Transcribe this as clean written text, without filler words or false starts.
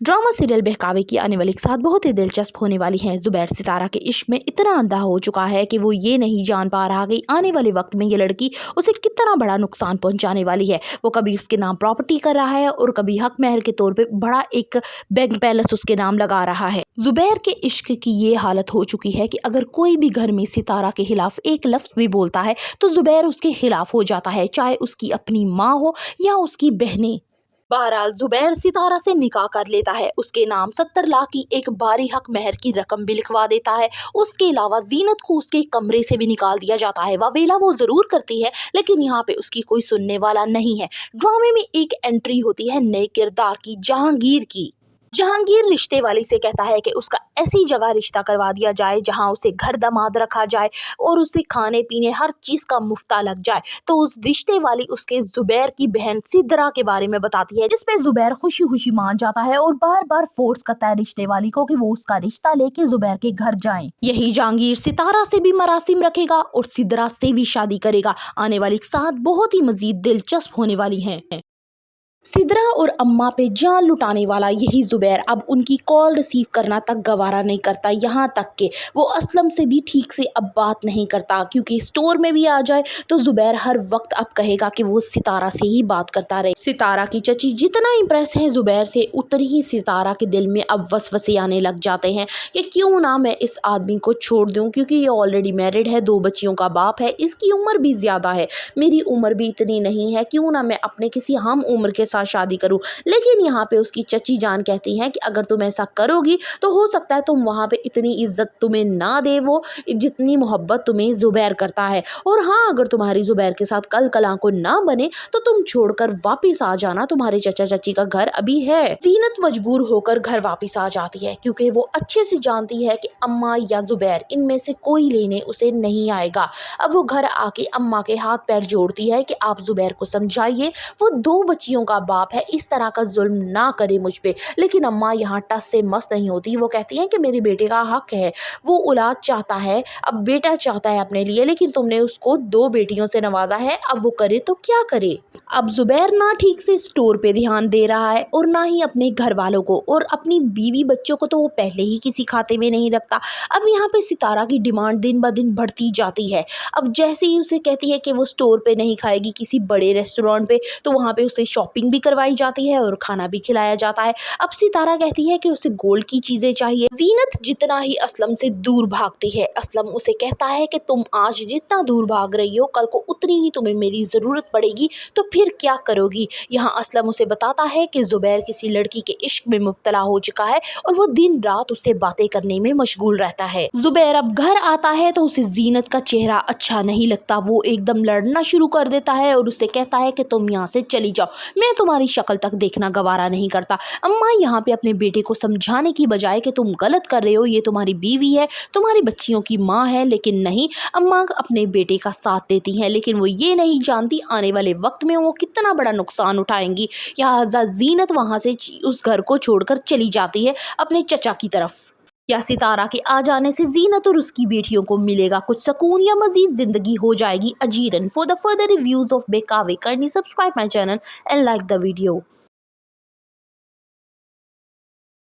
Drama serial बहकावे की आने वाली साथ बहुत ही दिलचस्प होने वाली है। जुबैर सितारा के इश्क में इतना अंधा हो चुका है कि वो ये नहीं जान पा रहा कि आने वाले वक्त में ये लड़की उसे कितना बड़ा नुकसान पहुंचाने वाली है। वो कभी उसके नाम प्रॉपर्टी कर रहा है और कभी हक महर के तौर पे बड़ा एक बैंक बैलेंस उसके नाम लगा रहा है। जुबैर के इश्क की ये हालत हो चुकी है कि अगर कोई भी घर में सितारा के खिलाफ एक लफ्ज भी बोलता है तो जुबैर उसके खिलाफ हो जाता है, चाहे उसकी अपनी माँ हो या उसकी बहनें। बहरहाल जुबैर सितारा से निकाह कर लेता है, उसके नाम 70 लाख की एक भारी हक महर की रकम भी लिखवा देता है। उसके अलावा जीनत को उसके कमरे से भी निकाल दिया जाता है। वावेला वो जरूर करती है लेकिन यहाँ पे उसकी कोई सुनने वाला नहीं है। ड्रामे में एक एंट्री होती है नए किरदार की, जहांगीर की। जहांगीर रिश्ते वाली से कहता है कि उसका ऐसी जगह रिश्ता करवा दिया जाए जहां उसे घर दामाद रखा जाए और उसे खाने पीने हर चीज का मुफ्ता लग जाए। तो उस रिश्ते वाली उसके जुबैर की बहन सिद्रा के बारे में बताती है, जिसपे जुबैर खुशी खुशी मान जाता है और बार बार फोर्स करता है रिश्ते वाली को कि वो उसका रिश्ता लेके जुबैर के घर जाए। यही जहांगीर सितारा से भी मरासिम रखेगा और सिद्रा से भी शादी करेगा। आने वाली साथ बहुत ही मजीद दिलचस्प होने वाली है। सिद्रा और अम्मा पे जान लुटाने वाला यही जुबैर अब उनकी कॉल रिसीव करना तक गवारा नहीं करता। यहाँ तक कि वो असलम से भी ठीक से अब बात नहीं करता, क्योंकि स्टोर में भी आ जाए तो जुबैर हर वक्त अब कहेगा कि वो सितारा से ही बात करता रहे। सितारा की चची जितना इम्प्रेस है जुबैर से, उतनी ही सितारा के दिल में अब वसवसे आने लग जाते हैं कि क्यों ना मैं इस आदमी को छोड़ दूँ, क्योंकि ये ऑलरेडी मैरिड है, 2 बच्चियों का बाप है, इसकी उम्र भी ज़्यादा है, मेरी उम्र भी इतनी नहीं है, क्यों ना मैं अपने किसी हम उम्र के साथ शादी करूं। लेकिन यहाँ पे उसकी चची जान कहती हैं कि अगर तुम ऐसा करोगी तो हो सकता है तुम वहाँ पे इतनी इज्जत तुम्हें ना दे वो, जितनी मोहब्बत तुम्हें जुबैर करता है। और हाँ, अगर तुम्हारी जुबैर के साथ कल कलां को ना बने तो तुम छोड़कर वापिस आ जाना, तुम्हारे चचा चची का घर अभी है। जीनत मजबूर होकर घर वापिस आ जाती है, क्योंकि वो अच्छे से जानती है कि अम्मा या जुबैर इनमें से कोई लेने उसे नहीं आएगा। अब वो घर आके अम्मा के हाथ पैर जोड़ती है कि आप जुबैर को समझाइए, वो 2 बच्चियों का बाप है, इस तरह का जुल्म ना करे मुझ पे। लेकिन अम्मा यहाँ टस से मस नहीं होती। वो कहती हैं कि मेरे बेटे का हक है, वो औलाद चाहता है, अब बेटा चाहता है अपने लिए, लेकिन तुमने उसको 2 बेटियों से नवाजा है, अब वो करे तो क्या करे। अब जुबैर ना ठीक से स्टोर पे ध्यान दे रहा है और ना ही अपने घर वालों को, और अपनी बीवी बच्चों को तो वो पहले ही किसी खाते में नहीं रखता। अब यहाँ पे सितारा की डिमांड दिन ब दिन बढ़ती जाती है। अब जैसे ही उसे कहती है कि वो स्टोर पे नहीं खाएगी, किसी बड़े रेस्टोरेंट पे, तो वहाँ पे उसे शॉपिंग भी करवाई जाती है और खाना भी खिलाया जाता है। अब सितारा कहती है कि उसे गोल्ड की चीजें चाहिए। जीनत जितना ही असलम से दूर भागती है, असलम उसे कहता है कि तुम आज जितना दूर भाग रही हो, कल को उतनी ही तुम्हें मेरी जरूरत पड़ेगी, तो फिर क्या करोगी। यहाँ असलम उसे बताता है कि जुबैर किसी लड़की के इश्क में मुब्तला हो चुका है और वो दिन रात उससे बातें करने में मशगूल रहता है। जुबैर अब घर आता है तो उसे जीनत का चेहरा अच्छा नहीं लगता। वो एकदम लड़ना शुरू कर देता है और उससे कहता है कि तुम यहाँ से चली जाओ, मैं तुम्हारी शक्ल तक देखना गवारा नहीं करता। अम्मा यहाँ पे अपने बेटे को समझाने की बजाय कि तुम गलत कर रहे हो, ये तुम्हारी बीवी है, तुम्हारी बच्चियों की माँ है, लेकिन नहीं, अम्मा अपने बेटे का साथ देती हैं, लेकिन वो ये नहीं जानती आने वाले वक्त में वो कितना बड़ा नुकसान उठाएंगी। यहाँ जीनत वहाँ से उस घर को छोड़कर चली जाती है अपने चचा की तरफ। या सितारा के आ जाने से जीनत और उसकी बेटियों को मिलेगा कुछ सुकून, या मजीद जिंदगी हो जाएगी अजीरन। For the further reviews of बहकावे, kindly subscribe my channel and like the video.